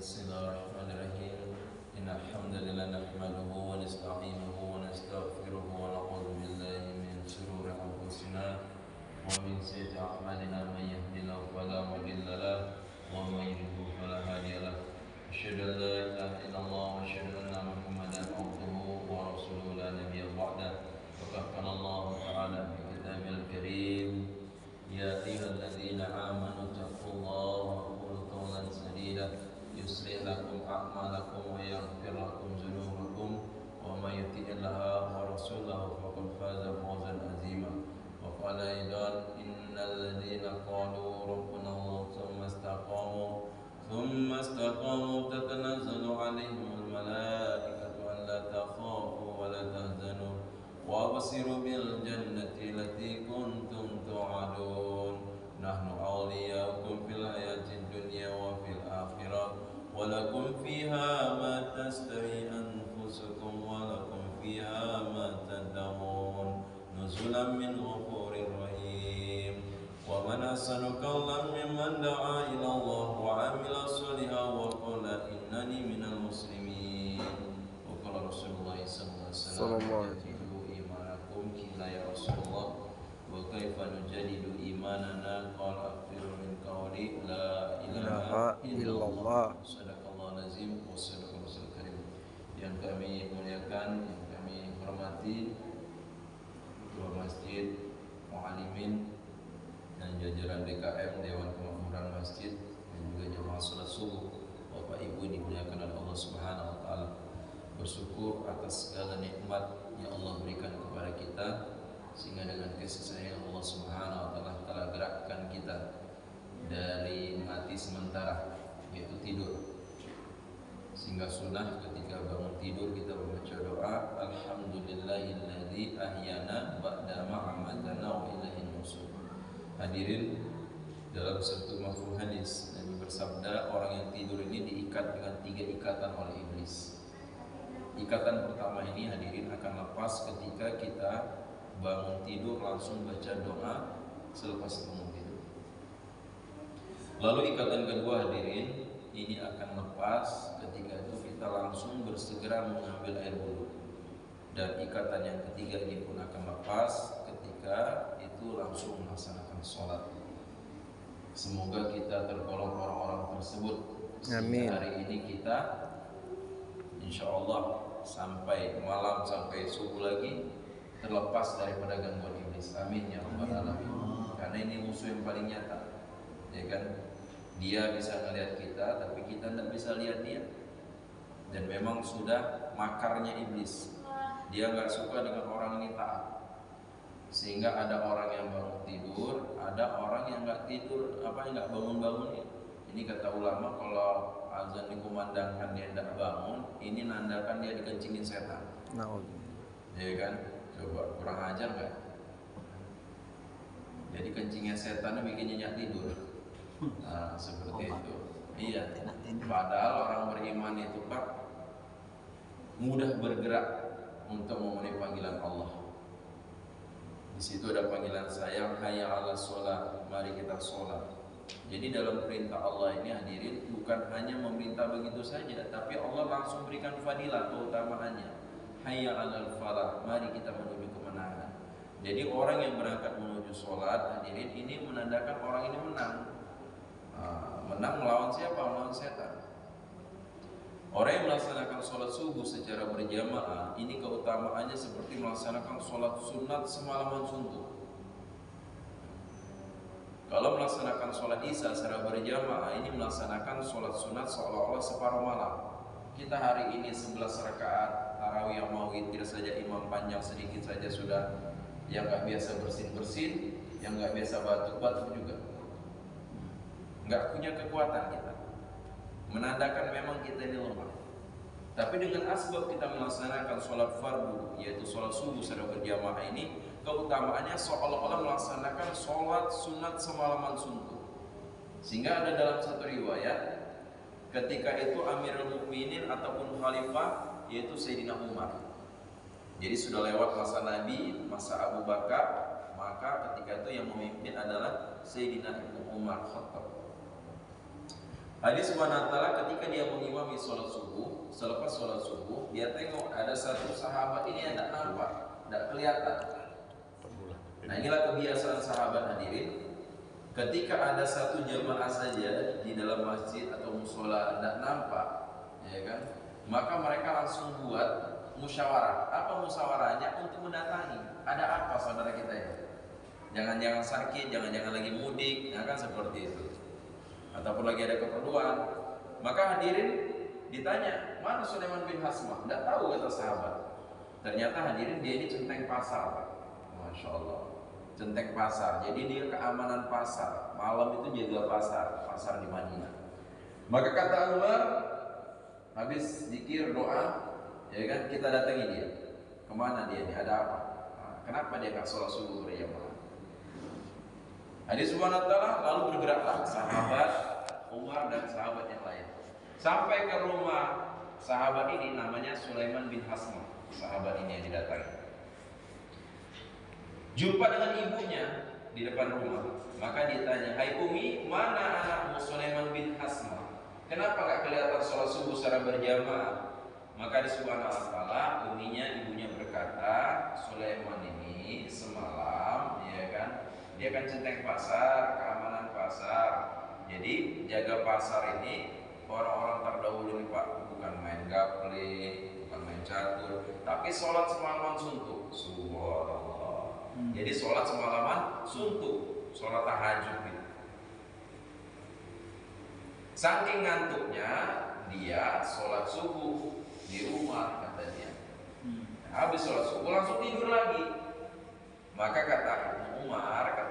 بسم الله الرحمن الرحيم إن الحمد لله نحمده ونستعينه ونستغفره ونعوذ بالله من شرور أنفسنا ومن سيئات أعمالنا من يهده الله فلا مضل له ومن يضلل فلا هادي له أشهد أن لا إله إلا الله وأشهد أن محمدا عبده ورسوله لا نبي بعده وقد قال الله تعالى في كتابه الكريم يا أيها الذين آمنوا اتقوا الله وقولوا قولا سديدا يصلح لكم أعمالكم ويغفر لكم ذنوبكم ومن يطع الله ورسوله فقد فاز فوزا عظيما وقال أيضا إن الذين قالوا ربنا الله ثم استقاموا تتنزل عليهم الملائكة ألا تخافوا ولا تحزنوا وابشروا بالجنة التي كنتم توعدون نحن أولياؤكم في الحياة الدنيا وفي الآخرة ولكم فيها ما تشتهي أنفسكم ولكم فيها ما تدعون نزلا من غفور رحيم ومن أحسن قولا ممن دعا إلى الله وعمل صالحا وقال إنني من المسلمين وقال رسول الله صلى الله عليه وسلم Kila ya Rasulullah wa kaifa nujadidu imanana qala akthiru min qawli la ilaha illallah sadaqallahu lazim wa sadaqal rasul karim. Yang kami muliakan, yang kami hormati ketua masjid, muallimin dan jajaran DKM Dewan Kemakmuran Masjid dan juga jemaah salat subuh, Bapak Ibu dimuliakan oleh Allah Subhanahu wa taala. Bersyukur atas segala nikmat yang Allah berikan kepada kita, sehingga dengan kasih sayang Allah Subhanahu wa taala telah gerakkan kita dari mati sementara, yaitu tidur, sehingga sunnah ketika bangun tidur kita membaca doa alhamdulillahilladzi ahyana ba'da ma amatana wa ilaihin nusyur. Hadirin, dalam satu mafhum hadis Nabi bersabda, orang yang tidur ini diikat dengan 3 ikatan oleh iblis. Ikatan pertama ini hadirin akan lepas ketika kita bangun tidur langsung baca doa selepas bangun tidur. Lalu ikatan kedua hadirin ini akan lepas ketika itu kita langsung bersegera mengambil air wudhu. Dan ikatan yang ketiga ini pun akan lepas ketika itu langsung melaksanakan sholat. Semoga kita tergolong orang-orang tersebut. Amin. Hari ini kita insyaallah sampai malam, sampai subuh lagi terlepas daripada gangguan iblis. Amin ya rabbal alamin. Karena ini musuh yang paling nyata, ya kan? Dia bisa melihat kita, tapi kita tidak bisa lihat dia. Dan memang sudah makarnya iblis. Dia nggak suka dengan orang ini taat. Sehingga ada orang yang bangun tidur, ada orang yang nggak tidur, nggak bangun-bangun ya. Ini kata ulama, kalau azan dikumandangkan dia tidak bangun, ini nandakan dia dikencingin setan. Ya kan? Coba kurang ajar nggak? Jadi kencingnya setan bikin nyenyak tidur. Nah, seperti itu. Iya. Padahal orang beriman itu Pak mudah bergerak untuk memenuhi panggilan Allah. Di situ ada panggilan sayang, hayya 'alas shalah, mari kita sholat. Jadi dalam perintah Allah ini hadirin bukan hanya memerintah begitu saja, tapi Allah langsung berikan fadilah, keutamaannya. Hayya 'alal falah, mari kita menuju kemenangan. Jadi orang yang berangkat menuju sholat hadirin ini menandakan orang ini menang. Menang melawan siapa? Melawan setan. Orang yang melaksanakan sholat subuh secara berjamaah ini keutamaannya seperti melaksanakan sholat sunat semalaman suntuk. Kalau melaksanakan sholat isya secara berjamaah ini melaksanakan sholat sunat seolah-olah separuh malam. Kita hari ini 11 rakaat tarawih yang mau witir saja imam panjang sedikit saja sudah. Yang nggak biasa bersin-bersin, yang nggak biasa batuk-batuk juga. Nggak punya kekuatan kita. Menandakan memang kita ini lemah. Tapi dengan asbab kita melaksanakan sholat fardu, yaitu sholat subuh secara berjamaah ini, keutamaannya seolah-olah melaksanakan sholat sunat semalaman suntuk. Sehingga ada dalam satu riwayat, ketika itu Amirul Mukminin ataupun Khalifah yaitu Sayyidina Umar. Jadi sudah lewat masa Nabi, masa Abu Bakar, maka ketika itu yang memimpin adalah Sayyidina Umar Khattab. Hadis Subhanahu wa ta'ala ketika dia mengimami sholat subuh, selepas sholat subuh, dia tengok ada satu sahabat ini yang tidak nampak, tidak kelihatan. Nah inilah kebiasaan sahabat hadirin. Ketika ada satu jamaah saja di dalam masjid atau musola tidak nampak, ya kan, maka mereka langsung buat musyawarah. Apa musyawarahnya? Untuk mendatangi. Ada apa saudara kita ini? Jangan-jangan sakit, jangan-jangan lagi mudik, ya kan seperti itu. Ataupun lagi ada keperluan. Maka hadirin ditanya, mana Sulaiman bin Hasmah? Tidak tahu kata sahabat. Ternyata hadirin dia ini centeng pasar, Pak. Masya Allah, centeng pasar. Jadi dia keamanan pasar. Malam itu jaga pasar di Madinah. Maka kata Umar, habis zikir doa, ya kan, kita datangi dia. Kemana dia ini? Ada apa? Nah, kenapa dia nggak sholat subuh berjamaah? Hadis Subhanahu wa ta'ala, lalu bergeraklah sahabat Umar dan sahabat yang lain sampai ke rumah sahabat ini, namanya Sulaiman bin Hasmah. Sahabat ini yang didatangi, jumpa dengan ibunya di depan rumah. Maka ditanya, hai Umi, mana anakmu Sulaiman bin Hasmah? Kenapa gak kelihatan sholat subuh secara berjamaah? Maka di Subhanahu wa ta'ala, ibunya berkata, Sulaiman ini semalam, ya kan, dia kan centeng pasar, keamanan pasar. Jadi jaga pasar ini orang-orang terdahulu nih Pak, bukan main gaple, bukan main catur, tapi sholat semalaman suntuk. Subhanallah. Jadi sholat semalaman suntuk, sholat tahajud gitu. Saking ngantuknya dia sholat subuh di rumah kata dia. Habis sholat subuh langsung tidur lagi. Maka kata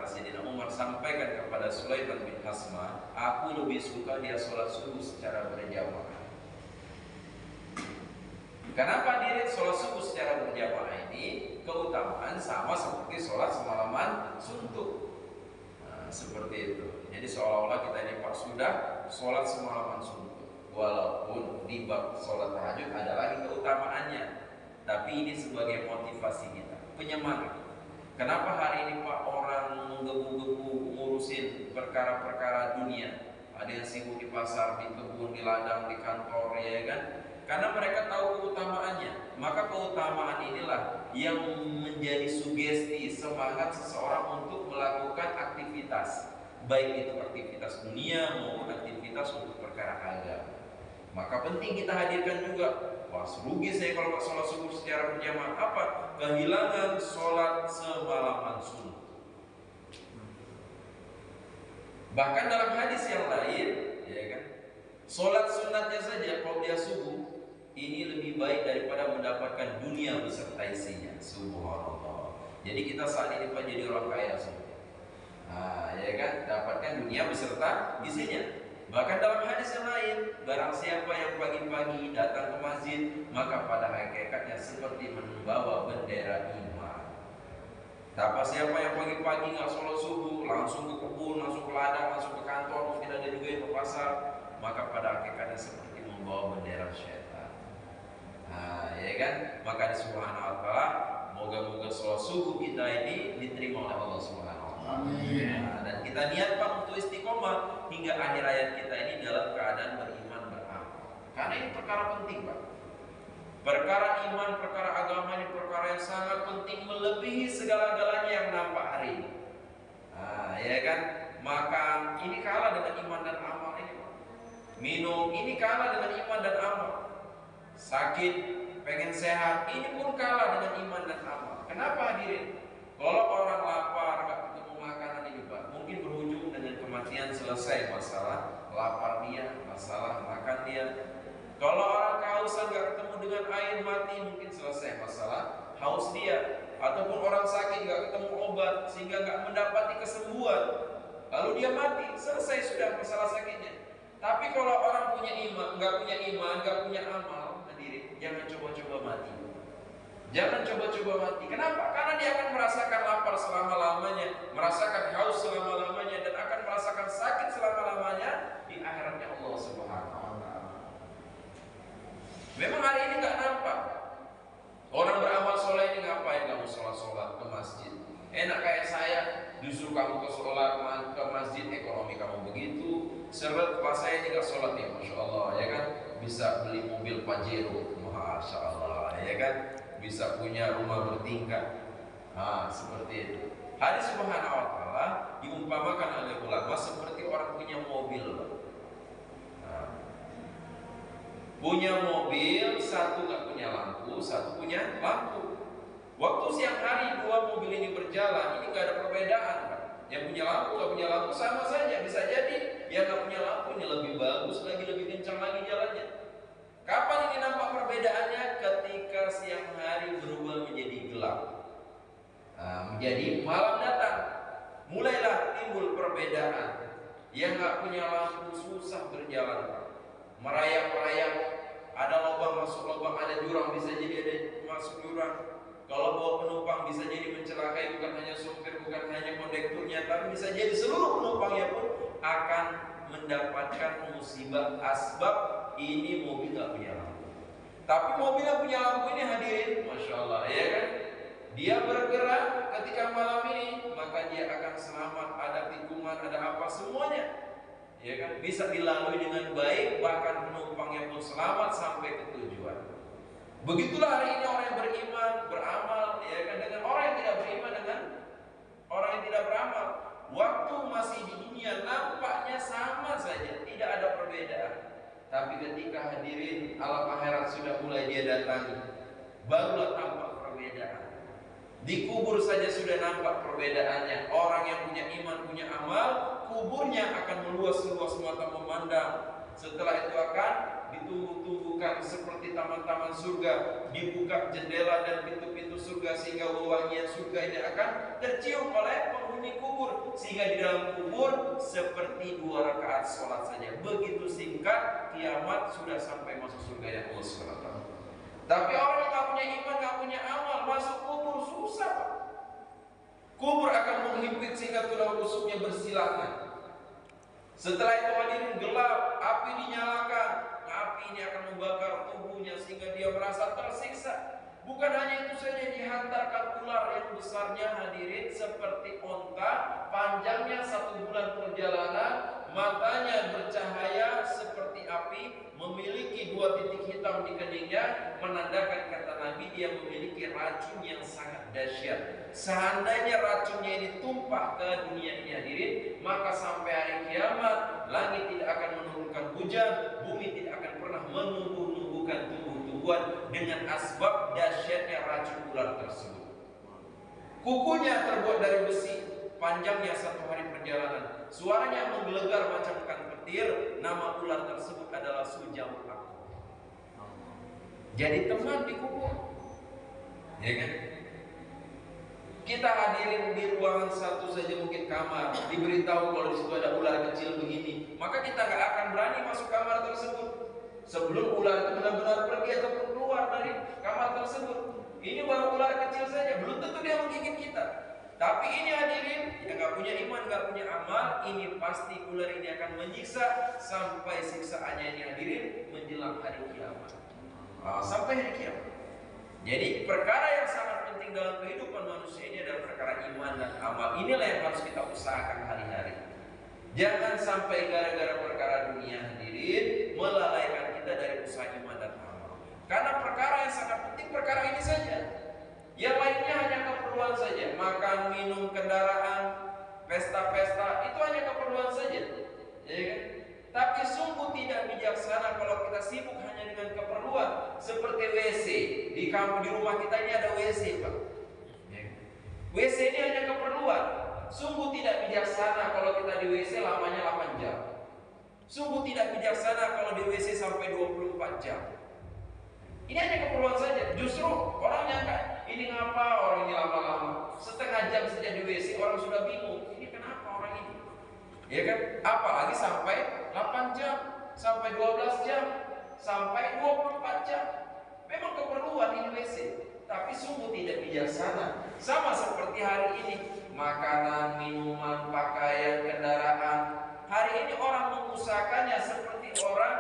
Sayyidina Umar, sampaikan kepada Sulaiman bin Hasmah, aku lebih suka dia sholat subuh secara berjamaah. Kenapa diri sholat subuh secara berjamaah ini keutamaan sama seperti sholat semalaman suntuk? Nah, seperti itu. Jadi seolah-olah kita ini Pak sudah sholat semalaman suntuk. Walaupun di bab sholat tahajud ada lagi keutamaannya, tapi ini sebagai motivasi kita, penyemangat. Kenapa hari ini Pak orang menggebu-gebu ngurusin perkara-perkara dunia? Ada yang sibuk di pasar, di kebun, di ladang, di kantor, ya kan? Karena mereka tahu keutamaannya. Maka keutamaan inilah yang menjadi sugesti semangat seseorang untuk melakukan aktivitas, baik itu aktivitas dunia maupun aktivitas untuk perkara agama. Maka penting kita hadirkan juga. Wah, rugi saya kalau nggak sholat subuh secara berjamaah. Apa? Kehilangan sholat semalaman suntuk. Bahkan dalam hadis yang lain, ya kan, sholat sunatnya saja kalau dia subuh ini lebih baik daripada mendapatkan dunia beserta isinya. Subhanallah. Jadi kita saat ini Pak jadi orang kaya semua. Nah, ya kan, dapatkan dunia beserta isinya. Bahkan dalam hadis yang lain, barang siapa yang pagi-pagi datang ke masjid, maka pada hakikatnya seperti membawa bendera iman. Tapi siapa yang pagi-pagi nggak sholat subuh, langsung ke kebun, langsung ke ladang, langsung ke kantor, mungkin ada juga yang ke pasar, maka pada hakikatnya seperti membawa bendera syaitan. Nah, ya kan? Maka di Subhanahu wa ta'ala, moga-moga sholat subuh kita ini diterima oleh Allah Subhanahu wa ta'ala. Nah, dan kita niat Pak untuk istiqomah hingga akhir hayat kita ini dalam keadaan beriman beramal. Karena ini perkara penting Pak. Perkara iman, perkara agama ini perkara yang sangat penting, melebihi segala-galanya yang nampak hari ini. Nah, ya kan? Makan ini kalah dengan iman dan amal ini Pak. Minum ini kalah dengan iman dan amal. Sakit, pengen sehat, ini pun kalah dengan iman dan amal. Kenapa hadirin? Kalau orang lapar, gak ketemu makanan ini Pak, mungkin berujung dengan kematian, selesai masalah lapar dia, masalah makan dia. Kalau orang kehausan gak ketemu dengan air, mati, mungkin selesai masalah haus dia. Ataupun orang sakit gak ketemu obat sehingga gak mendapati kesembuhan, lalu dia mati, selesai sudah masalah sakitnya. Tapi kalau orang punya iman, gak punya amal, hadirin, jangan coba-coba mati. Jangan coba-coba mati. Kenapa? Karena dia akan merasakan lapar selama-lamanya, merasakan haus selama-lamanya, dan akan merasakan sakit selama-lamanya di akhiratnya Allah Subhanahu wa ta'ala. Memang hari ini nggak nampak. Orang beramal soleh ini ngapain kamu sholat-sholat ke masjid? Enak kayak saya, justru kamu ke sholat ke masjid, ekonomi kamu begitu. Seret pas saya saya tinggal sholat nih, Masya Allah, ya kan, bisa beli mobil Pajero, Masya Allah, ya kan, bisa punya rumah bertingkat. Seperti itu. Hadis Subhanahu wa ta'ala diumpamakan oleh ulama seperti orang punya mobil. Punya mobil, satu nggak punya lampu, satu punya lampu. Waktu siang hari dua mobil ini berjalan, ini nggak ada perbedaan, Pak. Yang punya lampu, nggak punya lampu sama saja. Bisa jadi yang nggak punya lampu ini lebih bagus lagi, lebih kencang lagi jalannya. Kapan ini nampak perbedaannya? Ketika siang hari berubah menjadi gelap, menjadi malam datang, mulailah timbul perbedaan. Yang nggak punya lampu susah berjalan, Pak. Merayap-merayap, ada lubang masuk lubang, ada jurang, bisa jadi ada masuk jurang. Kalau bawa penumpang bisa jadi mencelakai bukan hanya sopir, bukan hanya kondekturnya, tapi bisa jadi seluruh penumpangnya pun akan mendapatkan musibah asbab ini mobil nggak punya lampu. Tapi mobil yang punya lampu ini hadirin, Masya Allah, ya kan? Dia bergerak ketika malam ini, maka dia akan selamat, ada tikungan, ada apa semuanya. Ya kan, bisa dilalui dengan baik, bahkan penumpangnya pun selamat sampai ke tujuan. Begitulah hari ini orang yang beriman, beramal, ya kan, dengan orang yang tidak beriman, dengan orang yang tidak beramal. Waktu masih di dunia nampaknya sama saja, tidak ada perbedaan. Tapi ketika hadirin alam akhirat sudah mulai dia datangi, barulah tampak perbedaan. Di kubur saja sudah nampak perbedaannya. Orang yang punya iman, punya amal, kuburnya akan meluas-luas mata memandang. Setelah itu akan ditumbuh-tumbuhkan seperti taman-taman surga, dibuka jendela dan pintu-pintu surga sehingga wewangian surga ini akan tercium oleh penghuni kubur, sehingga di dalam kubur seperti 2 rakaat sholat saja. Begitu singkat, kiamat sudah sampai masuk surga yang Allah SWT. Tapi orang yang gak punya iman, gak punya amal, masuk kubur susah, Pak. Kubur akan menghimpit sehingga tulang rusuknya bersilangan. Setelah itu hadirin gelap, api dinyalakan. Api ini akan membakar tubuhnya sehingga dia merasa tersiksa. Bukan hanya itu saja, dihantarkan ular yang besarnya hadirin seperti onta, panjangnya 1 bulan perjalanan, matanya bercahaya seperti api, memiliki 2 titik hitam di keningnya, menandakan kata Nabi dia memiliki racun yang sangat dahsyat. Seandainya racunnya ini tumpah ke dunia ini hadirin, maka sampai hari kiamat langit tidak akan menurunkan hujan, bumi tidak akan pernah menumbuh-numbuhkan tumbuh-tumbuhan dengan asbab dahsyatnya racun ular tersebut. Kukunya terbuat dari besi, panjangnya 1 hari perjalanan, suaranya menggelegar macam ikan petir. Nama ular tersebut adalah Sujam Akor. Jadi teman di kubur, ya kan? Kita hadirin di ruangan satu saja mungkin kamar, diberitahu kalau di situ ada ular kecil begini, maka kita nggak akan berani masuk kamar tersebut sebelum ular itu benar-benar pergi ataupun keluar dari kamar tersebut. Ini baru ular kecil saja, belum tentu dia menggigit kita. Tapi ini hadirin yang nggak punya iman, nggak punya amal, ini pasti ular ini akan menyiksa sampai siksaannya ini hadirin menjelang hari kiamat. Sampai hari kiamat. Jadi perkara yang sangat penting dalam kehidupan manusia ini adalah perkara iman dan amal. Inilah yang harus kita usahakan hari-hari. Jangan sampai gara-gara perkara dunia hadirin melalaikan kita dari usaha iman dan amal. Karena perkara yang sangat penting perkara ini saja. Yang lainnya hanya keperluan saja. Makan, minum, kendaraan, pesta-pesta, itu hanya keperluan saja, ya kan? Tapi sungguh tidak bijaksana kalau kita sibuk hanya dengan keperluan. Seperti WC di rumah kita ini ada WC, Pak. WC ini hanya keperluan. Sungguh tidak bijaksana kalau kita di WC lamanya 8 jam. Sungguh tidak bijaksana kalau di WC sampai 24 jam. Ini hanya keperluan saja. Justru orang nyangka ini ngapa orang ini lama-lama, setengah jam saja di WC orang sudah bingung. Ini kenapa orang ini? Ya kan? Apalagi sampai 8 jam, sampai 12 jam, sampai 24 jam. Memang keperluan ini WC, tapi sungguh tidak bijaksana. Sama seperti hari ini, makanan, minuman, pakaian, kendaraan. Hari ini orang mengusahakannya seperti orang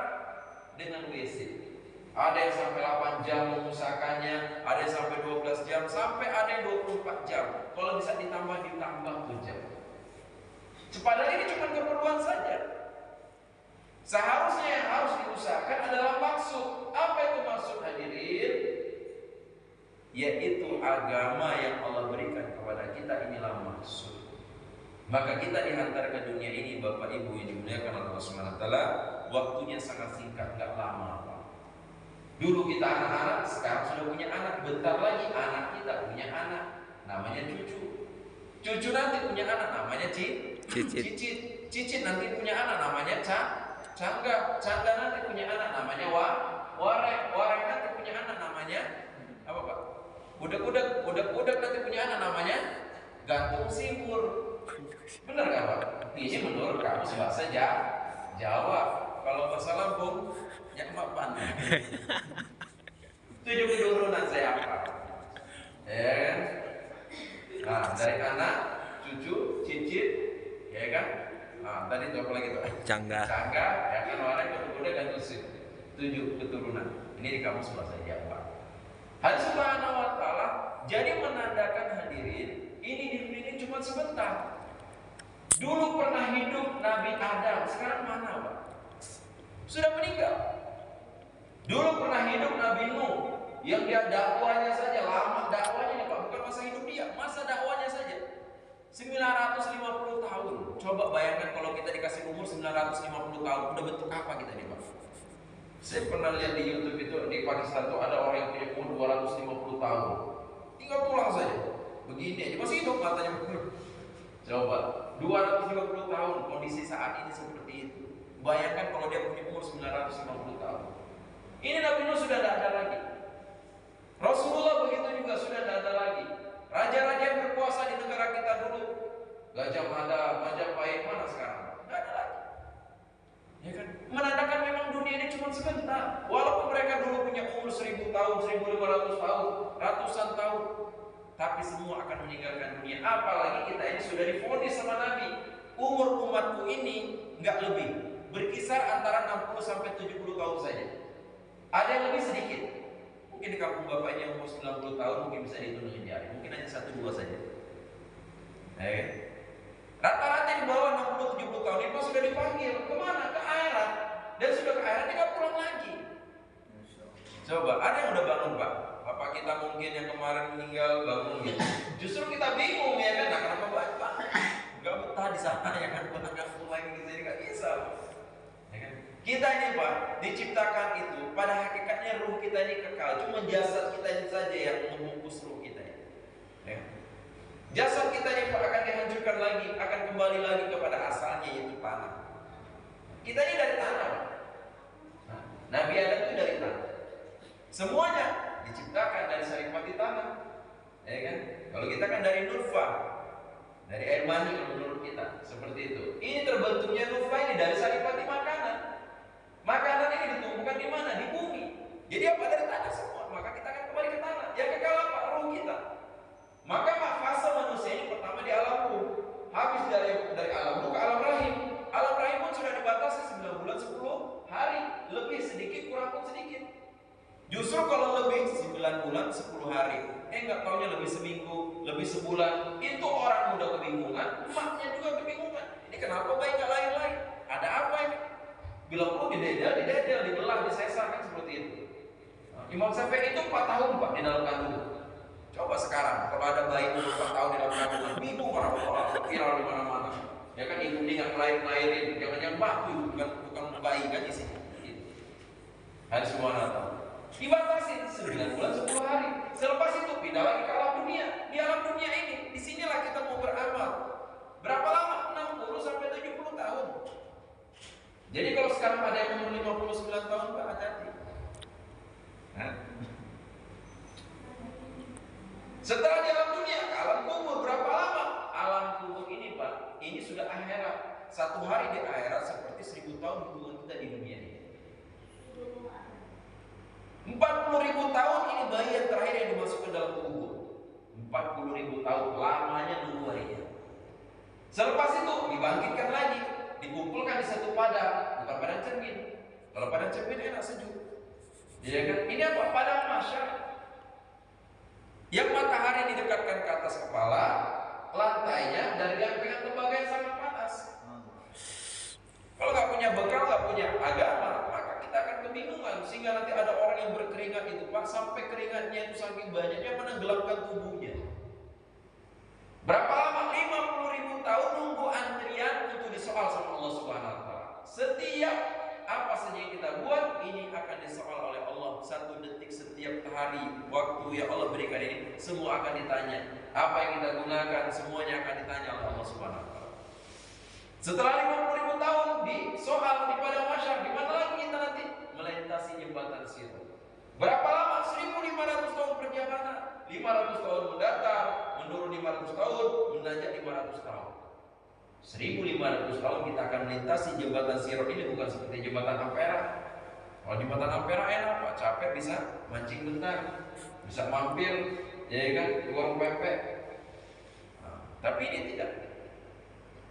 dengan WC. Ada yang sampai 8 jam mengusahakannya, ada yang sampai 12 jam, sampai ada yang 24 jam. Kalau bisa ditambah tuh jam. Padahal ini cuma keperluan saja. Seharusnya yang harus diusahakan adalah maksud. Apa itu maksud, hadirin? Yaitu agama yang Allah berikan kepada kita, inilah maksud. Maka kita dihantar ke dunia ini, Bapak Ibu yang dimuliakan Allah Subhanahu wa taala, waktunya sangat singkat, enggak lama, Pak. Dulu kita anak-anak, sekarang sudah punya anak. Bentar lagi anak kita punya anak, namanya cucu. Cucu nanti punya anak, namanya cicit. Cicit nanti punya anak, namanya cangga. Cangga nanti punya anak, namanya warek. Warek nanti punya anak, namanya apa, Pak? Udak nanti punya anak, namanya gantung sipur. Benar nggak, Pak? Ini menurut kamu bahasa Jawa. Kalau bahasa Lampung, ya mapan. 7 keturunan saya apa? Ya kan? Nah, dari anak, cucu, cicit, ya kan? Nah, tadi itu apa lagi, Pak? Cangga, ya kan, warek, udah gantung sipur. 7 keturunan. Ini di kamus bahasa Jawa. Allah Subhanahu wa taala jadi menandakan, hadirin, ini di dunia ini cuma sebentar. Dulu pernah hidup Nabi Adam, sekarang mana, Pak? Sudah meninggal. Dulu pernah hidup Nabi Nuh, yang dia dakwanya saja lama, dakwanya nih, Pak, bukan masa hidup dia, masa dakwanya saja 950 tahun. Coba bayangkan kalau kita dikasih umur 950 tahun, udah bentuk apa kita nih, Pak? Saya pernah lihat di YouTube itu, di Pakistan tuh ada orang yang punya umur 250 tahun. Tinggal tulang saja. Begini aja, masih hidup matanya. Coba, 250 tahun, kondisi saat ini seperti itu. Bayangkan kalau dia punya umur 950 tahun. Ini Nabi Nuh sudah tidak ada lagi. Rasulullah begitu juga sudah tidak ada lagi. Raja-raja yang berkuasa di negara kita dulu, Gajah Mada, Majapahit, mana sekarang? Tidak ada lagi. Ya kan? Menandakan memang dunia ini cuma sebentar. Walaupun mereka dulu punya umur 1000 tahun, 1500 tahun, ratusan tahun, tapi semua akan meninggalkan dunia. Apalagi kita ini sudah divonis sama Nabi, umur umatku ini nggak lebih, berkisar antara 60 sampai 70 tahun saja. Ada yang lebih sedikit. Mungkin di kampung bapaknya umur 90 tahun, mungkin bisa dihitung dengan jari. Mungkin hanya 1-2 saja. Rata-rata di bawah 60-70 tahun itu sudah dipanggil kemana? Ke akhirat. Dan sudah ke akhirat tidak pulang lagi. Coba, ada yang udah bangun, Pak? Bapak kita mungkin yang kemarin meninggal bangun gitu. Justru kita bingung, ya kan? Nah, kenapa Bapak nggak betah di sana, ya kan? Nggak pulang ke sini, nggak bisa, ya kan? Kita ini, Pak, diciptakan itu pada hakikatnya ruh kita ini kekal. Cuma jasad kita ini saja yang membungkus ruh kita ini. Ya. Jasad kita ini, Pak, akan dihancurkan lagi, akan kembali lagi kepada asalnya, yaitu tanah. Kita ini dari tanah, Pak. Nah, Nabi Adam itu dari tanah. Semuanya diciptakan dari saripati tanah, ya kan? Kalau kita kan dari nutfah, dari air mani kalau menurut kita, seperti itu. Ini terbentuknya nutfah ini dari saripati makanan. Makanan ini ditumbuhkan di mana? Di bumi. Jadi apa? Dari tanah semua. Maka kita akan kembali ke tanah. Yang kekal apa? Ruh kita. Maka fase manusia ini pertama di alam ruh. Habis dari alam ruh ke alam rahim. Alam rahim pun sudah dibatasi 9 bulan 10 hari. Lebih sedikit, kurang pun sedikit. Justru kalau lebih 9 bulan 10 hari, nggak taunya lebih seminggu, lebih sebulan, itu orang muda kebingungan, emaknya juga kebingungan. Ini kenapa bayi nggak lain-lain? Ada apa ini? Bila perlu didedel, dibelah, disesar, kan seperti itu. Imam Syafi'i itu 4 tahun, Pak, di dalam kandungan. Coba sekarang kalau ada bayi umur 4 tahun di dalam kandungan, bingung orang-orang, viral di mana-mana. Ya kan, ibu dia nggak ngelahirin, jangan-jangan batu, bukan bayi kan isinya. Hari semua tahu. Dibatasi 9 bulan 10 hari. Selepas itu pindah lagi ke alam dunia. Di alam dunia ini, disinilah kita mau beramal. Berapa lama? 60 sampai 70 tahun. Jadi kalau sekarang ada yang umur 59 tahun, Pak, hati-hati. Setelah di alam dunia, ke alam kubur berapa lama? Alam kubur ini, Pak, ini sudah akhirat. 1 hari di akhirat seperti 1000 tahun hubungan kita di dunia ini. 40.000 tahun ini bayi yang terakhir yang dimasukkan dalam kubur. 40.000 tahun lamanya nunggu harinya. Selepas itu dibangkitkan lagi, dikumpulkan di satu padang, bukan padang cermin. Kalau padang cermin enak sejuk. Ya kan? Ini apa? Padang mahsyar. Yang matahari didekatkan ke atas kepala, lantainya dari lempengan tembaga yang sangat panas. Kalau nggak punya bekal, nggak punya agama, maka kita akan kebingungan. Sehingga nanti ada orang yang berkeringat itu, Pak, sampai keringatnya itu saking banyaknya menenggelamkan tubuhnya. Berapa lama? 50.000 tahun nunggu antrian untuk disoal sama Allah Subhanahu wa taala. Setiap apa saja yang kita buat, ini akan disoal oleh Allah. 1 detik setiap hari waktu yang Allah berikan ini, semua akan ditanya. Apa yang kita gunakan, semuanya akan ditanya oleh Allah Subhanahu wa taala. Setelah 50.000 tahun disoal di padang mahsyar, di mana lagi kita nanti? Melintasi jembatan Sirat. Berapa lama? 1.500 tahun perjalanan. 500 tahun mendatar, menurun 500 tahun, menanjak 500 tahun. 1.500 tahun kita akan melintasi jembatan Sirat ini, bukan seperti jembatan Ampera. Kalau jembatan Ampera enak, Pak, capek bisa mancing bentar, bisa mampir, ya kan, di warung pempek. Tapi ini tidak.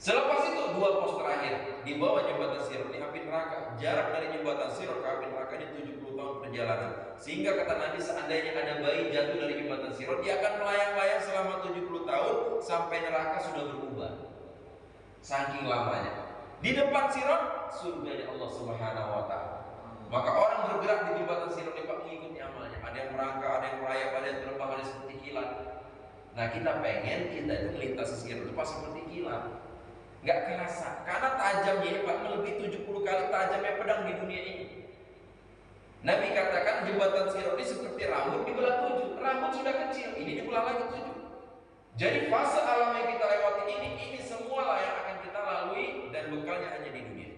Selepas itu 2 pos terakhir di bawah jembatan Sirat di api neraka. Jarak dari jembatan Sirat ke api neraka ini 70 tahun perjalanan. Sehingga kata Nabi, seandainya ada bayi jatuh dari jembatan Sirat, dia akan melayang-layang selama 70 tahun sampai neraka sudah berubah. Saking lamanya. Di depan Sirat surganya Allah Subhanahu wa taala. Maka orang bergerak di jembatan Sirat ini, Pak, mengikuti amalnya. Ada yang merangkak, ada yang merayap, ada yang terbang, ada seperti kilat. Nah, kita pengen kita itu melintasi Sirat itu pas seperti kilat. Nggak kerasa, karena tajamnya ini, Pak, melebihi 70 kali tajamnya pedang di dunia ini. Nabi katakan jembatan Sirat ini seperti rambut dibelah 7. Rambut sudah kecil, ini dibelah lagi 7. Jadi fase alam yang kita lewati ini semua lah yang akan kita lalui, dan bekalnya hanya di dunia.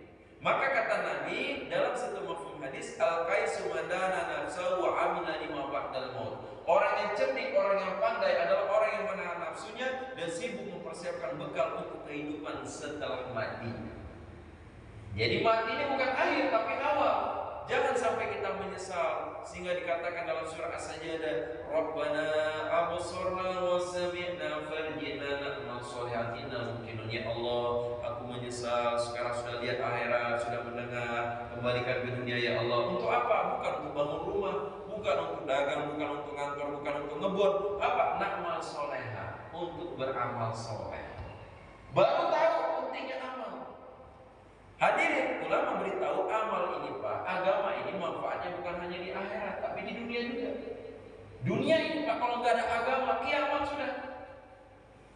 Maka kata Nabi dalam satu mafhum hadis, al-qaisu madana nafsahu wa amila lima ba'dal maut. Orang yang cerdik, orang yang pandai adalah orang yang menahan nafsunya dan sibuk mempersiapkan bekal untuk kehidupan setelah mati. Jadi mati ini bukan akhir tapi awal. Jangan sampai kita menyesal, sehingga dikatakan dalam surah As-Sajdah, Rabbana absorna wa sami'na farjina na'mal sholihatina mungkinun. Ya Allah, aku menyesal, sekarang sudah lihat akhirat, sudah mendengar, kembalikan ke dunia ya Allah. Untuk apa? Bukan untuk bangun rumah, bukan untuk dagang, bukan untuk kantor, bukan untuk ngebon. Apa? Na'mal sholeha, untuk beramal soleh. Baru tahu pentingnya amal. Hadirin, ulama beritahu amal ini, Pak, agama ini manfaatnya bukan hanya di akhirat, tapi di dunia juga. Dunia ini, Pak, kalau nggak ada agama, kiamat sudah.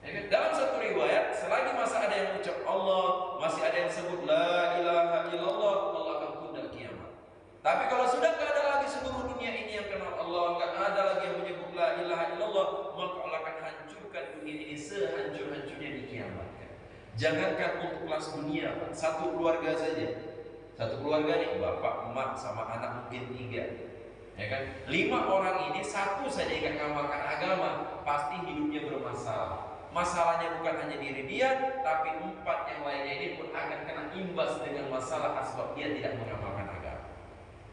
Ya kan? Dalam satu riwayat, selagi masih ada yang ucap Allah, masih ada yang sebut la ilaha illallah, Allah akan tunda kiamat. Tapi kalau sudah nggak ada lagi seluruh dunia ini yang kenal Allah, nggak ada lagi yang menyebut la ilaha illallah, maka Allah akan hancurkan dunia ini sehancur-hancurnya di kiamat. Jangankan untuk kelas dunia, Pak, satu keluarga saja. Satu keluarga nih, bapak, emak, sama anak mungkin 3. Ya kan? 5 orang ini, 1 saja yang mengamalkan agama, pasti hidupnya bermasalah. Masalahnya bukan hanya diri dia, tapi 4 yang lainnya ini pun akan kena imbas dengan masalah asbab dia tidak mengamalkan agama.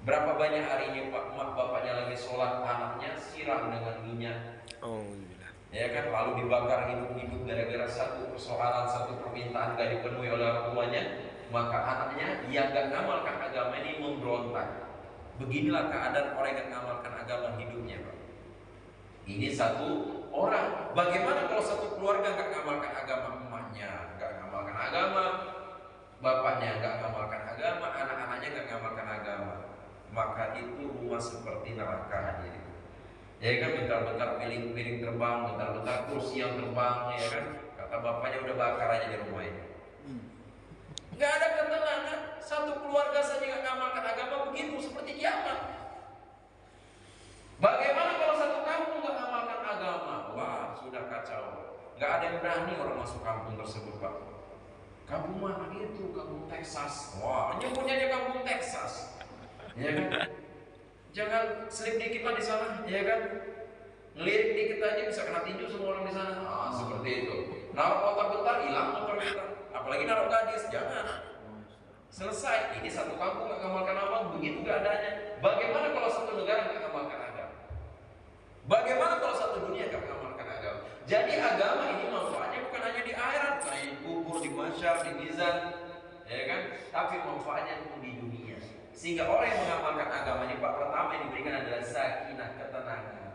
Berapa banyak hari ini, Pak, emak bapaknya lagi sholat, anaknya siram dengan minyak. Ya kan, lalu dibakar hidup-hidup gara-gara satu persoalan, satu permintaan gak dipenuhi oleh orang tuanya, maka anaknya yang gak ngamalkan agama ini memberontak. Beginilah keadaan orang yang ngamalkan agama hidupnya, Pak. Ini satu orang. Bagaimana kalau satu keluarga gak ngamalkan agama? Emaknya gak ngamalkan agama, bapaknya gak ngamalkan agama, anak-anaknya gak ngamalkan agama, maka itu rumah seperti neraka hadir. Ya kan, bentar-bentar piring terbang, bentar-bentar kursi yang terbang, ya kan. Kata bapaknya udah bakar aja di rumah ini. Gak ada ketenangan. Satu keluarga saja gak ngamalkan agama, begitu seperti kiamat. Bagaimana kalau satu kampung gak ngamalkan agama? Wah, sudah kacau. Gak ada yang berani orang masuk kampung tersebut, Pak. Kampung mana itu? Kampung Texas. Wah, nyebutnya dia kampung Texas. Ya kan? Jangan selip dikit lah di sana, ya kan? Ngelirik dikit aja bisa kena tinju semua orang di sana. Seperti itu. Naruh kotak bentar, hilang motor kita. Apalagi naruh gadis, jangan. Selesai. Ini satu kampung gak ngamalkan agama, begitu gak adanya. Bagaimana kalau satu negara gak ngamalkan agama? Bagaimana kalau satu dunia gak ngamalkan agama? Jadi agama ini manfaatnya bukan hanya di akhirat, di kubur, di mahsyar, di mizan, ya kan? Tapi manfaatnya pun di dunia. Sehingga orang yang mengamalkan agama ini, Pak, pertama yang diberikan adalah sakinah, ketenangan.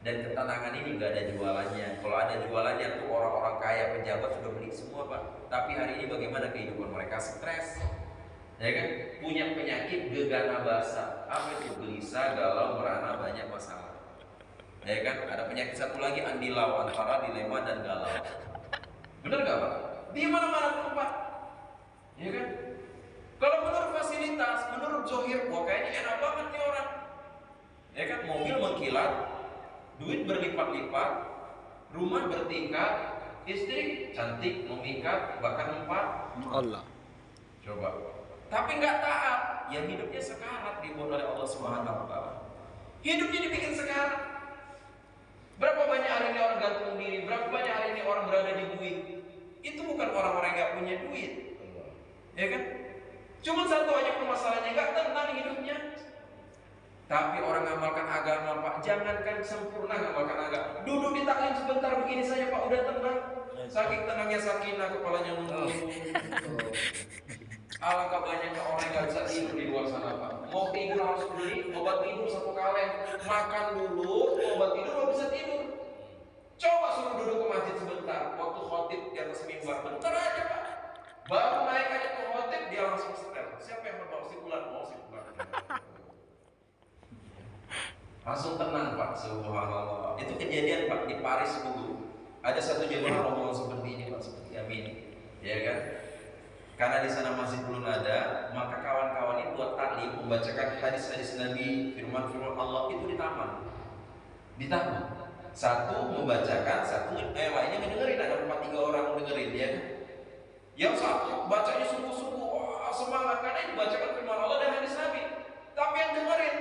Dan ketenangan ini gak ada jualannya. Kalau ada jualannya tuh orang-orang kaya, pejabat sudah beli semua, Pak. Tapi hari ini bagaimana kehidupan mereka? Stres. Ya kan? Punya penyakit gegana basa. Apa itu? Gelisah, galau, merana, banyak masalah. Ya kan? Ada penyakit satu lagi, andilau, antara dilema dan galau. Benar gak Pak? Di mana-mana pun Pak. Ya kan? Kalau menurut fasilitas, menurut zohir, wah kayaknya enak banget nih orang. Ya kan? Mobil mengkilat, duit berlipat-lipat, rumah bertingkat, istri cantik, memikat, bahkan empat. Allah. Coba. Tapi nggak taat, ya hidupnya sekarat dibuat oleh Allah Subhanahu wa taala. Hidupnya dibikin sekarat. Berapa banyak hari ini orang gantung diri, berapa banyak hari ini orang berada di buik. Itu bukan orang-orang yang nggak punya duit. Ya kan? Cuma satu aja permasalahannya, nggak tenang hidupnya. Tapi orang ngamalkan agama Pak, jangankan sempurna ngamalkan agama. Duduk di taklim sebentar begini saja Pak, udah tenang. Saking tenangnya sakinah, kepalanya nunduk. Alangkah banyaknya orang yang gak bisa tidur di luar sana Pak. Mau tidur harus beli obat tidur satu kaleng. Makan dulu, obat tidur baru bisa tidur. Coba suruh duduk ke masjid sebentar. Waktu khotib di atas mimbar, bentar aja Pak. Baru naik aja ke khotib, dia langsung setel. Siapa yang mau sikulan? Mau sikulan. Langsung tenang Pak, subhanallah. Itu kejadian Pak di Paris dulu. Ada satu jemaah ngomong seperti ini Pak, seperti Amin. Ya kan? Karena di sana masih belum ada, maka kawan-kawan ini buat taklim membacakan hadis-hadis Nabi, firman-firman Allah itu di taman. Di taman. Satu membacakan, satu lainnya mendengarin. Ada 4-3 orang mendengarin ya. Yang satu bacanya sungguh-sungguh, wah, semangat karena ini dibacakan firman Allah dan hadis Nabi. Tapi yang dengerin,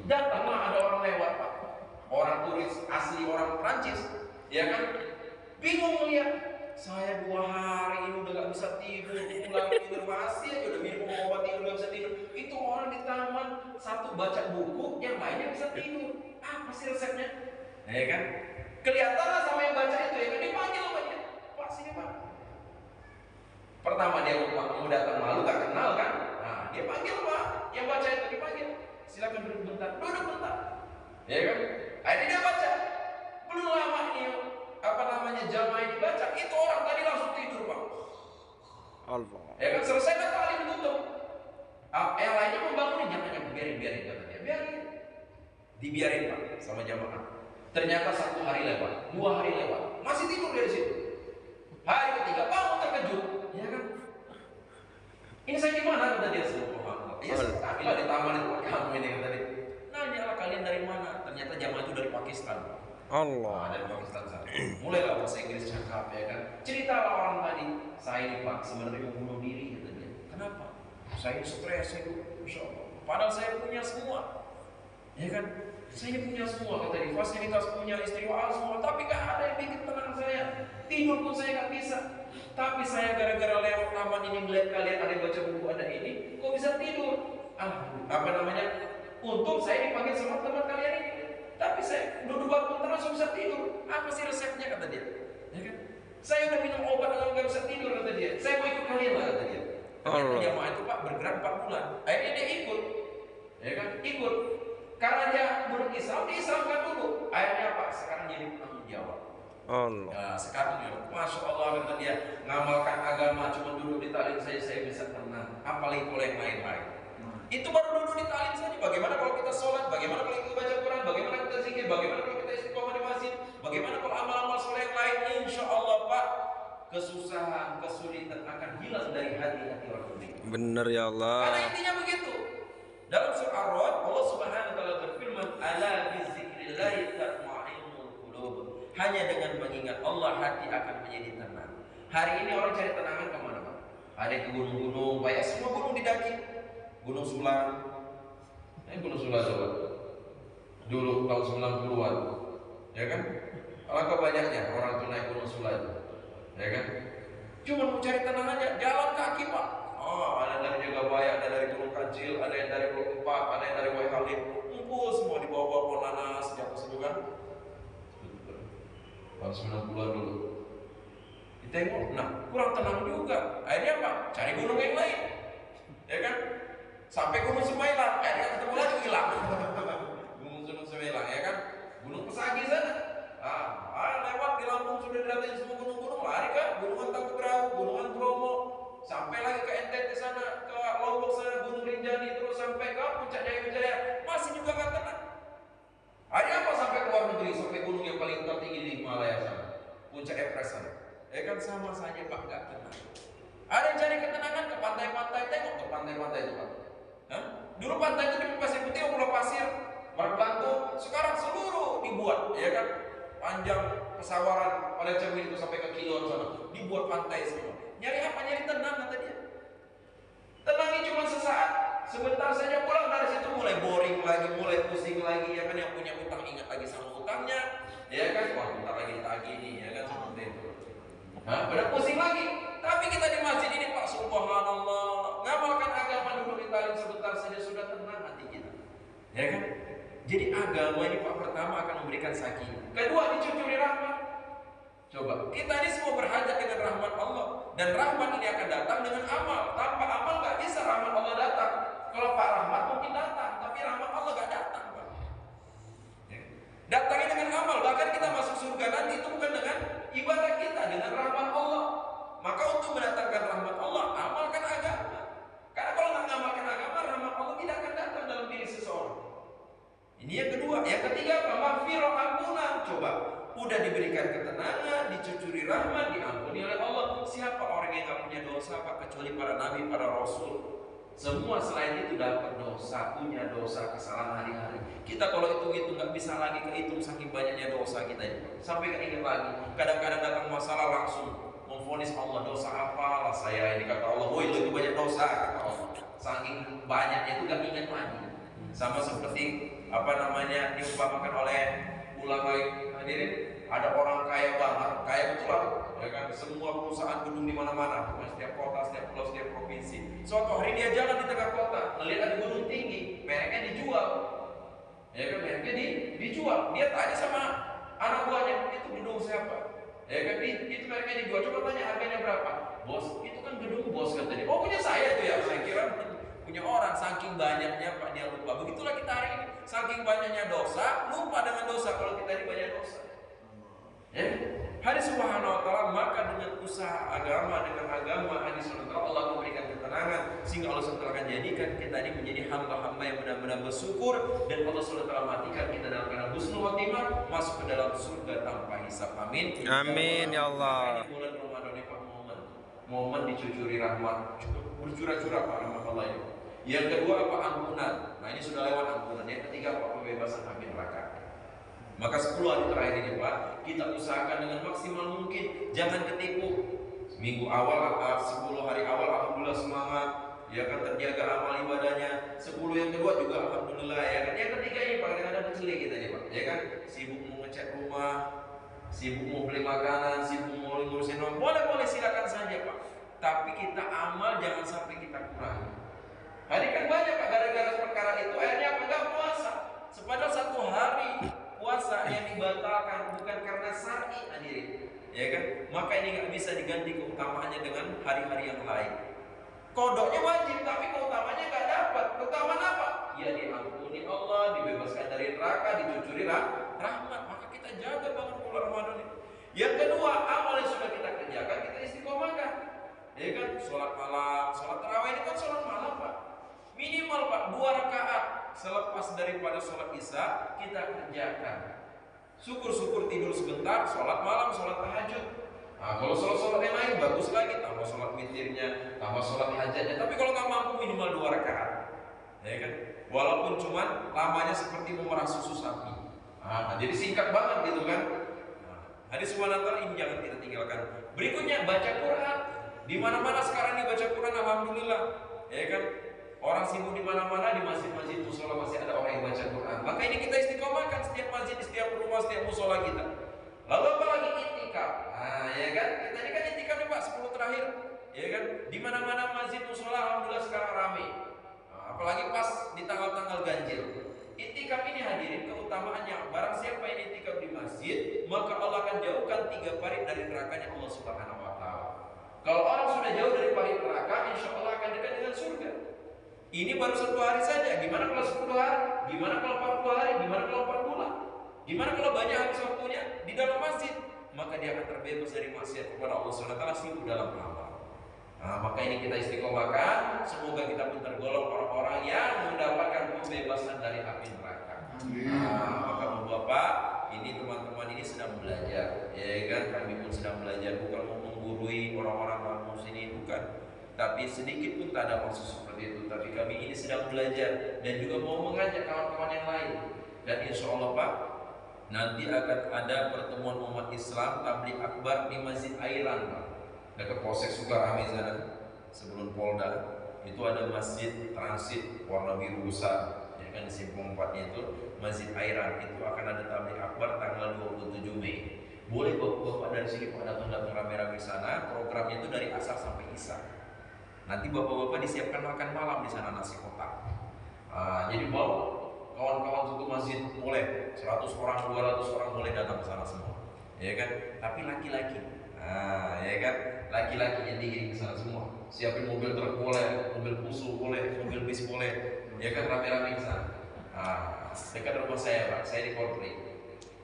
datanglah ada orang lewat Pak. Orang turis asli orang Prancis, ya kan? Bingung melihat. Saya 2 hari ini udah gak bisa tidur, pulang tidur masih aja udah minum obat tidur gak bisa tidur. Itu orang di taman, satu baca buku, yang lainnya bisa tidur. Apa sih resepnya? Ya kan? Kelihatanlah sama yang baca itu ya kan, dipanggil sama dia. Pak sini Pak. Pertama dia mau datang malu gak kenal kan? Nah dia panggil Pak, yang baca itu dipanggil. Silakan duduk bentar, duduk bentar. Ya kan? Akhirnya dia baca. Belum lama ini jamaah yang dibaca, itu orang tadi langsung tidur Pak. Allah. Ya kan selesai kan tali ditutup. Yang lainnya membangun, jangan biarin kata dia, biarin. Dibiarin Pak sama jamaah. Ternyata 1 hari lewat, 2 hari lewat, masih tidur dari situ. Hari ketiga bangun terkejut, ya kan? Ini saya di mana kata dia subhanallah. Iya, tapi lah di taman itu kamu ini kata dia. Nanya lah kalian dari mana? Ternyata jamaah itu dari Pakistan. Allah. Dari Pakistan sana. Mulailah bahasa Inggris cakap ya kan. Ceritalah orang tadi, saya ini Pak sebenarnya mau bunuh diri kata dia. Kenapa? Saya stres, saya Masya Allah. Padahal saya punya semua. Ya kan? Saya punya semua kata dia. Fasilitas punya, istri semua, tapi gak ada yang bikin tenang saya. Tidur pun saya gak bisa. Tapi saya gara-gara lewat taman ini melihat kalian ada yang baca buku ada ini, kok bisa tidur? Untung saya dipanggil sama teman kalian ini. Tapi saya duduk bangun langsung bisa tidur. Apa sih resepnya kata dia? Ya kan? Saya udah minum obat dan nggak bisa tidur kata dia. Saya mau ikut kalian lah kata dia. Ternyata jamaah itu Pak bergerak 4 bulan. Akhirnya dia ikut, ya kan? Ikut. Karena dia belum Islam, diislamkan dulu. Akhirnya Pak sekarang jadi penanggung jawab. Allah. Nah, sekarang ya, Masya Allah kata dia ngamalkan agama cuma duduk di taklim saja saya bisa tenang. Apalagi kalau yang lain-lain. Itu baru duduk di taklim saja. Bagaimana kalau kita sholat? Bagaimana kalau kita baca Quran? Bagaimana kita zikir? Bagaimana kalau kita istiqomah di masjid? Bagaimana kalau amal-amal soleh yang lain? Insya Allah Pak, kesusahan, kesulitan akan hilang dari hati-hati orang dunia. Benar ya Allah. Karena intinya begitu. Dalam surah Ar-Ra'd Allah Subhanahu wa taala berfirman, "Ala bizikrillah tatma'innul qulub." Hanya dengan mengingat Allah hati akan menjadi tenang. Hari ini orang cari tenangan kemana Pak? Ada ke gunung-gunung, banyak semua gunung didaki. Gunung Sulang. Gunung Sulang coba. Dulu tahun 90-an. Ya kan? Alangkah banyaknya orang itu naik Gunung Sulang. Ya kan? Cuma mau cari tenang aja, jalan kaki Pak. Oh, ada dari Jagabaya, ada dari Gunung Kancil, ada yang dari Blok 4, ada yang dari Wai Halim. Ngumpul semua di bawah-bawah pohon nanas, di atas itu kan. Tahun 90-an dulu. Ditengok, nah kurang tenang juga. Akhirnya apa? Cari gunung yang lain. Ya kan? Sampai Gunung Semailang, akhirnya ketemu lagi hilang. Gunung Semailang, ya kan? Gunung Pesagi sana. Lewat di Lampung sudah didatangi semua gunung-gunung, lari kan? Gunungan Tangkubrahu, Gunungan Bromo. sampai ke puncak Jaya masih juga nggak tenang. Hari apa sampai ke luar negeri, sampai gunung yang paling tertinggi di Himalaya sana, puncak Everest sana. Kan sama saja Pak, nggak tenang. Ada yang cari ketenangan ke pantai-pantai, tengok ke pantai-pantai itu Pak. Dulu pantai itu di Pasir Putih, Pulau Pasir, Merblanto, sekarang seluruh dibuat, ya kan? Panjang pesawaran oleh cermin itu sampai ke Kilon sana, dibuat pantai semua. Nyari apa? Nyari tenang kata dia. Tenangnya cuma sesaat, sebentar saja pulang dari situ mulai boring lagi, mulai pusing lagi, ya kan? Yang punya utang ingat lagi sama utangnya, ya kan? Wah, bentar lagi ditagih nih, ya kan? Seperti itu. Udah pusing lagi. Tapi kita di masjid ini Pak, subhanallah, ngamalkan agama dulu, ditalim sebentar saja sudah tenang hati kita, ya kan? Jadi agama ini Pak, pertama akan memberikan sakinah, kedua dicucuri rahmat. Coba, kita ini semua berhajat dengan rahmat Allah, dan rahmat ini akan datang dengan amal. Tanpa amal nggak bisa rahmat Allah datang. Kalau Pak rahmat mungkin datang, tapi rahmat Allah nggak datang Pak. Datangnya dengan amal. Bahkan kita masuk surga nanti itu bukan dengan ibadah kita, dengan rahmat Allah. Maka untuk mendatangkan rahmat Allah, amalkan agama. Karena kalau nggak ngamalkan agama, rahmat Allah tidak akan datang dalam diri seseorang. Ini yang kedua. Yang ketiga, maghfirah, ampunan. Coba, udah diberikan ketenangan, dicucuri rahmat, diampuni oleh Allah. Siapa orang yang nggak punya dosa Pak, kecuali para nabi, para rasul? Semua selain itu dapat dosa, punya dosa, kesalahan hari-hari. Kita kalau hitung-hitung nggak bisa lagi kehitung saking banyaknya dosa kita ini. Sampai keinget lagi. Kadang-kadang datang masalah langsung memvonis Allah, dosa apalah saya ini, kata Allah, woi lu itu banyak dosa, kata Allah. Saking banyaknya itu nggak ingat lagi. Sama seperti diumpamakan oleh ulama hadirin, ada orang kaya banget, kaya betul ya kan, semua perusahaan gedung di mana-mana, setiap kota, setiap pulau, setiap provinsi. Suatu hari dia jalan di tengah kota, melihat ada gedung tinggi, mereknya dijual, ya kan, mereknya dijual. Dia tanya sama anak buahnya, itu gedung siapa? Ya kan, itu mereknya dijual. Coba tanya harganya berapa? Bos, itu kan gedung bos, kata dia. Oh, punya saya itu ya, saya kira punya orang. Saking banyaknya Pak, dia lupa. Begitulah kita hari ini, saking banyaknya dosa, lupa dengan dosa kalau kita ini banyak dosa. Ya, hadis subhanahu wa ta'ala, maka dengan usaha agama, dengan agama hadis subhanahu wa ta'ala, Allah memberikan ketenangan, sehingga Allah SWT akan jadikan kita ini menjadi hamba-hamba yang benar-benar bersyukur, dan Allah SWT matikan kita dalam keadaan husnul khotimah, masuk ke dalam surga tanpa hisab. Amin. Amin ya Allah. Ini bulan Ramadan ini Pak, momen dicucuri rahmat, bercurah-curah Pak rahmat Allah ini. Yang kedua apa? Ampunan. Nah ini sudah lewat ampunan. Yang ketiga Pak, pembebasan api neraka. Maka 10 hari terakhir ini Pak, kita usahakan dengan maksimal mungkin, jangan ketipu. Minggu awal, 10 hari awal alhamdulillah semangat, ya kan, terjaga amal ibadahnya. 10 yang kedua juga alhamdulillah, ya kan. Yang ketiga ini Pak, kadang-kadang kecil kita nih Pak, ya kan, sibuk mau ngecat rumah, sibuk mau beli makanan, sibuk mau ngurusin orang, boleh silakan saja Pak. Tapi kita amal jangan sampai kita kurangi. Hari kan banyak Pak, gara-gara perkara itu akhirnya apa? Enggak puasa. Sepadahal 1 hari puasa yang dibatalkan bukan karena syar'i hadirin, ya kan? Maka ini nggak bisa diganti keutamaannya dengan hari-hari yang lain. Kodoknya wajib, tapi keutamaannya nggak dapat. Keutamaan apa? Ya diampuni Allah, dibebaskan dari neraka, dicucuri rahmat. Maka kita jaga banget bulan Ramadan ini. Yang kedua, amal yang sudah kita kerjakan kita istiqomahkan, ya kan? Sholat malam, sholat tarawih ini kan sholat malam Pak. Minimal Pak 2 rakaat selepas daripada sholat isya kita kerjakan. Syukur-syukur tidur sebentar, sholat malam, sholat tahajud. Nah, kalau sholat yang lain bagus lagi, tambah sholat witirnya, tambah sholat hajatnya. Tapi kalau nggak mampu minimal 2 rakaat, ya kan? Walaupun cuman lamanya seperti memerah susu sapi. Jadi singkat banget gitu kan? Hadis subhanahu ini jangan kita tinggalkan. Berikutnya baca Quran. Di mana-mana sekarang ini baca Quran, alhamdulillah, ya kan? Orang sibuk di mana-mana, di masjid-masjid musola masih ada orang yang baca Quran. Maka ini kita istiqomahkan setiap masjid, di setiap rumah, setiap musola kita. Lalu apa lagi? Itikaf. Ya kan? Kita ini kan itikaf nih Pak, 10 terakhir. Ya kan? Di mana-mana masjid musola alhamdulillah sekarang ramai. Apalagi pas di tanggal-tanggal ganjil. Itikaf ini hadirin keutamaannya, barang siapa yang itikaf di masjid, maka Allah akan jauhkan 3 parit dari nerakanya Allah Subhanahu wa ta'ala. Kalau orang sudah jauh dari parit neraka, insya Allah akan dekat dengan surga. Ini baru 1 hari saja. Gimana kalau 10 hari? Gimana kalau 40 hari? Gimana kalau 4 bulan? Gimana kalau banyak habis waktunya di dalam masjid? Maka dia akan terbebas dari maksiat kepada Allah SWT, sibuk dalam amal. Maka ini kita istiqomahkan. Semoga kita pun tergolong orang-orang yang sedang belajar, ya kan? Kami pun sedang belajar, bukan mau menggurui orang-orang kampus ini, bukan. Tapi sedikit pun tak ada maksud seperti itu. Tapi kami ini sedang belajar dan juga mau mengajak kawan-kawan yang lain. Dan insya Allah Pak, nanti akan ada pertemuan umat Islam tabligh akbar di Masjid Airan Pak, dekat Polsek Sukarame sana, sebelum Polda. Itu ada masjid transit warna biru besar, ya kan, di simpang 4-nya itu Masjid Airan. Itu akan ada tabligh akbar tanggal 27 Mei. Boleh bapak-bapak dari sini Pak datang rame-rame ke sana. Programnya itu dari asar sampai isya. Nanti bapak-bapak disiapkan makan malam di sana, nasi kotak. Jadi bawa kawan-kawan satu masjid, boleh 100 orang, 200 orang boleh datang ke sana semua, ya kan? Tapi laki-laki, ya kan? Laki-laki yang digiring ke sana semua. Siapin mobil truk boleh, mobil pusu boleh, mobil bis boleh, ya kan? Rame-rame ke sana. Dekat rumah saya Pak, saya di Korpri,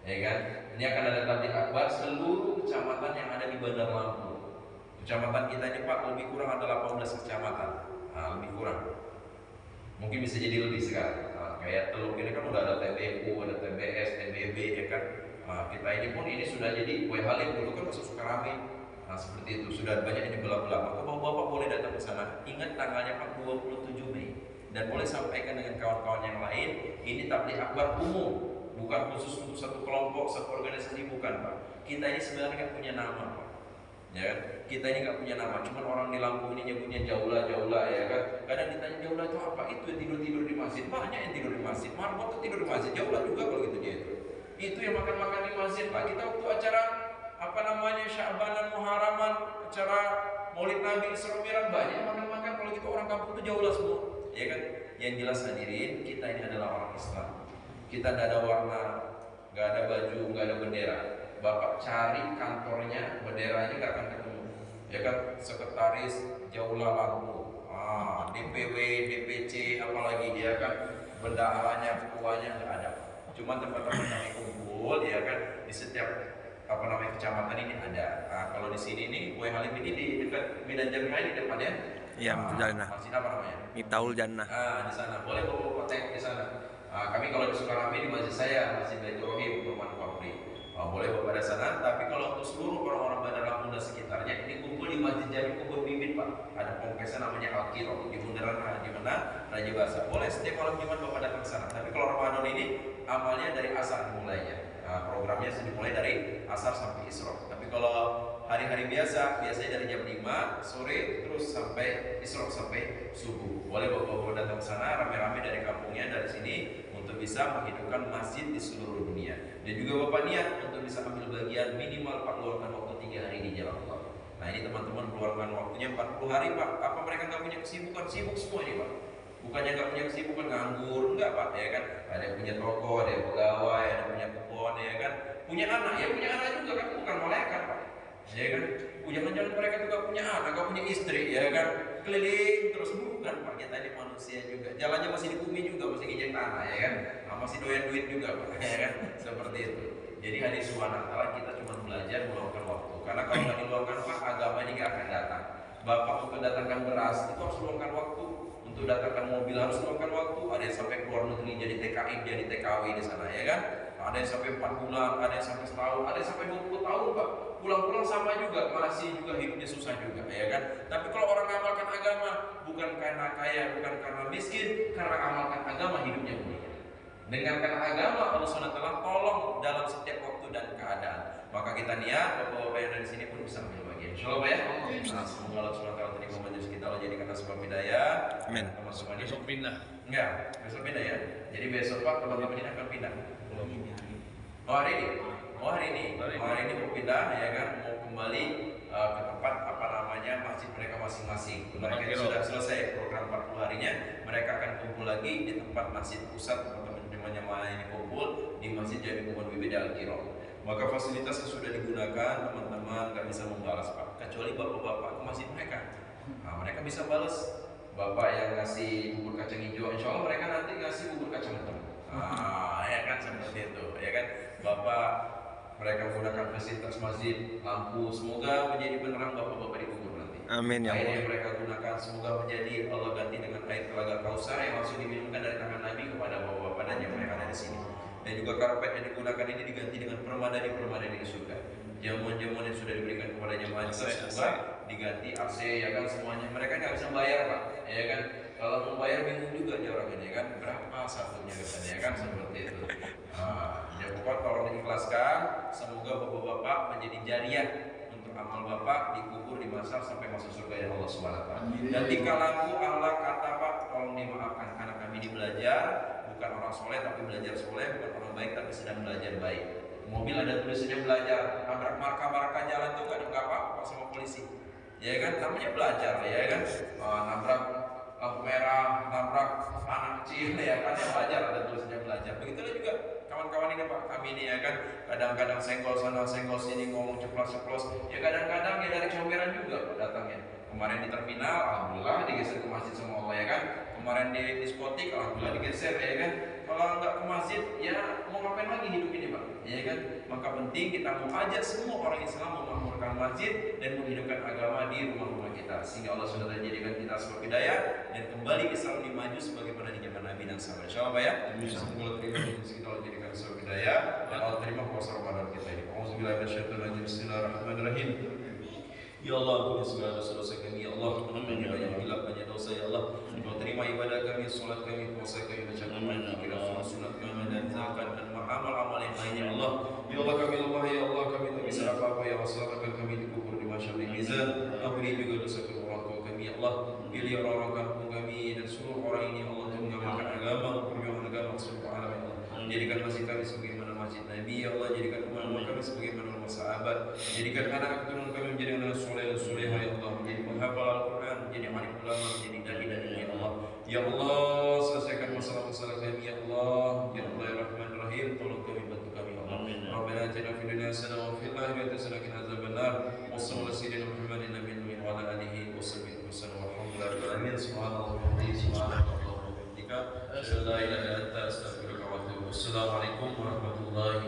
ya kan? Ini akan ada tabligh akbar seluruh kecamatan yang ada di Bandar Lampung. Kecamatan kita ini Pak lebih kurang ada 18 kecamatan, lebih kurang. Mungkin bisa jadi lebih sekarang. Kayak Teluk ini kan udah ada TBU, ada TBS, TBB, ya kan. Kita ini pun ini sudah jadi Kue Halim, dulu kan masuk Sukarame. Seperti itu, sudah banyak yang dibelah-belah. Maka bapak-bapak boleh datang ke sana. Ingat tanggalnya Pak 27 Mei. Dan boleh sampaikan dengan kawan-kawan yang lain, ini tabligh akbar umum, bukan khusus untuk satu kelompok, satu organisasi, bukan Pak. Kita ini sebenarnya nggak punya nama Pak, ya kan? Kita ini nggak punya nama, cuman orang di Lampung ini nyebutnya jaulah, ya kan? Kadang ditanya jaulah itu apa? Itu yang tidur di masjid. Banyak yang tidur di masjid. Marbot tuh tidur di masjid. Jaulah juga kalau gitu dia itu. Itu yang makan-makan di masjid Pak. Kita waktu acara Sya'banan Muharraman, acara Maulid Nabi Isra Mi'raj, banyak makan-makan. Kalau gitu orang kampung itu jaulah semua, ya kan? Yang jelas hadirin, kita ini adalah orang Islam. Kita tidak ada warna, nggak ada baju, nggak ada bendera. Bapak cari kantornya, benderanya nggak akan ketemu, ya kan? Sekretaris Jaulah Lampung, DPW, DPC, apalagi dia kan, bendaharanya, ketuanya nggak ada. Cuma tempat-tempat kami kumpul, ya kan, di setiap kecamatan ini ada. Kalau di sini nih, Kue Halim ini di dekat Medan Jamiah di depannya. Iya, Jannah. Masjid apa namanya? Mitaul Jannah. Di sana. Boleh bapak tengok di sana. Kami kalau di Sukarame di masjid saya, Masjid Baitur Rahim, Perumahan Korpri. Boleh bapak dari sana. Tapi kalau untuk seluruh orang-orang Bandar Lampung dan sekitarnya, ini kumpul di Masjid Jami Kubur Bibit Pak. Ada pongkesnya namanya Al-Qiro di bundaran di mana Raja Basa. Boleh setiap malam Jumat bapak datang ke sana. Tapi kalau Ramadan ini amalnya dari asar mulainya. Programnya dimulai dari asar sampai isra. Tapi kalau hari-hari biasanya dari jam 5 sore terus sampai isra, sampai subuh. Boleh bapak-bapak datang ke sana rame-rame dari kampungnya, dari sini, untuk bisa menghidupkan masjid di seluruh dunia. Dan juga bapak niat untuk bisa ambil bagian minimal Pak keluarkan waktu 3 hari di jalan Allah. Nah ini teman-teman keluarkan waktunya 40 hari Pak. Apa mereka nggak punya kesibukan? Sibuk semua ini Pak. Bukannya nggak punya kesibukan, nganggur, enggak Pak, ya kan? Ada yang punya toko, ada yang pegawai, ada yang punya kebun, ya kan? Punya anak, ya punya anak juga kan, bukan malaikat Pak, ya kan? Jangan-jangan mereka juga punya anak, nggak punya istri, ya kan? Keliling terus, bukan Pak, kita ini manusia juga. Jalannya masih di bumi juga, masih nginjek tanah, ya kan? Masih doyan duit juga Pak, ya kan? Seperti itu. Jadi hari subhanallah kita cuma belajar meluangkan waktu. Karena kalau nggak diluangkan Pak, agama ini nggak akan datang. Bapak untuk mendatangkan beras itu harus luangkan waktu. Untuk datangkan mobil harus luangkan waktu. Ada yang sampai keluar negeri jadi TKI, jadi TKW di sana, ya kan? Ada yang sampai 4 bulan, ada yang sampai setahun, ada yang sampai 20 tahun Pak. Pulang-pulang sama juga, masih juga hidupnya susah juga, ya kan? Tapi kalau orang amalkan agama, bukan karena kaya, bukan karena miskin, karena amalkan agama hidupnya mulia. Dengan karena agama Allah SWT tolong dalam setiap waktu dan keadaan. Maka kita niat bapak-bapak yang dari sini pun bisa ambil bagian. Insyaallah ya. Semoga Allah SWT terima majelis kita, Allah jadikan sebab hidayah. Amin. Teman-teman Besok pindah. Enggak, besok pindah ya. Jadi besok Pak teman-teman ini akan pindah. Hari ini mau pindah, ya kan? Mau kembali ke tempat masjid mereka masing-masing. Mereka sudah selesai program 40 harinya, mereka akan kumpul lagi di tempat masjid pusat teman-teman ini kumpul di Masjid Jami Kubur Bibit Al-Qiro. Maka fasilitas yang sudah digunakan teman-teman nggak bisa membalas Pak, kecuali bapak-bapak ke masjid mereka. Mereka bisa balas. Bapak yang ngasih bubur kacang hijau, insya Allah mereka nanti ngasih bubur kacang hitam. Ya kan seperti itu, ya kan? Bapak mereka menggunakan fasilitas masjid, lampu, semoga menjadi penerang bapak-bapak di kubur nanti. Amin ya Air Allah. yang mereka gunakan semoga menjadi Allah ganti dengan air telaga Kausar yang langsung diminumkan dari tangan Nabi kepada bapak-bapak dan yang mereka ada di sini. Dan juga juga karpet yang digunakan ini diganti dengan permadani di surga. Jamuan-jamuan yang sudah diberikan kepada jemaah juga semoga diganti AC ya kan semuanya. Mereka nggak bisa bayar Pak, ya kan. Kalau mau bayar bingung juga dia orang ini kan, berapa satunya katanya ya kan seperti itu. Ya pokoknya tolong diikhlaskan, semoga bapak-bapak menjadi jariah untuk amal bapak dikubur di masa sampai masuk surga ya Allah SWT. Dan dikalaku Allah kata Pak, tolong dimaafkan karena kami ini belajar, bukan orang soleh tapi belajar soleh, bukan orang baik tapi sedang belajar baik. Mobil ada tulisannya belajar, nabrak marka-marka jalan tuh gak ada apa-apa sama polisi, ya kan? Namanya belajar, ya kan? Nabrak lampu merah, nabrak anak kecil, ya kan? Yang belajar ada tulisannya belajar. Begitulah juga kawan-kawan ini Pak, kami ini ya kan, kadang-kadang senggol sana, senggol sini, ngomong ceplos-ceplos, ya kadang-kadang ya dari comberan juga Pak datangnya. Kemarin di terminal, alhamdulillah digeser ke masjid sama Allah ya kan. Kemarin di diskotik, alhamdulillah digeser ya kan. Kalau nggak ke masjid, ya mau ngapain lagi hidup ini Pak? Ya kan? Maka penting kita mau ajak semua orang Islam memakmurkan masjid dan menghidupkan agama di rumah-rumah kita. Sehingga Allah sudah menjadikan kita sebab hidayah dan kembali Islam dimaju sebagaimana di zaman Nabi dan sahabat. Insyaallah Pak ya. Semoga Allah terima kita Allah jadikan sebab hidayah dan Allah terima puasa Ramadan kita ini. Auzubillahi minasyaitonir rajim. Bismillahirrahmanirrahim. Ya Allah, ampuni segala dosa-dosa kami, ya Allah. Amin. Banyak hilaf, banyak dosa, ya Allah. Kau terima ibadah kami, salat kami, puasa kami, baca Quran, zikir, sunat kami, dan zakat dan amal-amal yang lainnya, ya Allah. Ya Allah kami lemah, ya Allah kami tak bisa apa-apa, ya Allah. Selamatkan kami dikubur di mahsyar di mizan. Ampuni juga dosa kedua orang tua kami, ya Allah. Pilih orang-orang kampung kami dan seluruh orang ini, ya Allah, untuk mengamalkan agama, perjuangan agama seluruh alam, ya Allah. Jadikan masjid kami sebagaimana masjid Nabi, ya Allah. Jadikan rumah kami sebagaimana rumah sahabat. Jadikan anak keturunan kami menjadi anak soleh dan solehah, ya Allah. Menjadi penghafal Al-Quran, menjadi alim ulama, menjadi dai dan ya Allah. Ya Allah, selesaikan masalah-masalah kami, ya Allah. Ya Allah, ya Rahman Rahim, tolong kami, bantu kami, ya Allah. Rabbana atina fid dunya hasanah wa fil akhirati hasanah wa qina adzabannar. Wassallallahu ala sayyidina Muhammadin nabiyyin wa ala alihi wa sahbihi wasallam. Walhamdulillahi rabbil alamin. Subhanallah wa bihamdihi, subhanallah wa bihamdika, asyhadu an la ilaha illa anta, astaghfiruka wa atubu ilaik. Assalamualaikum warahmatullahi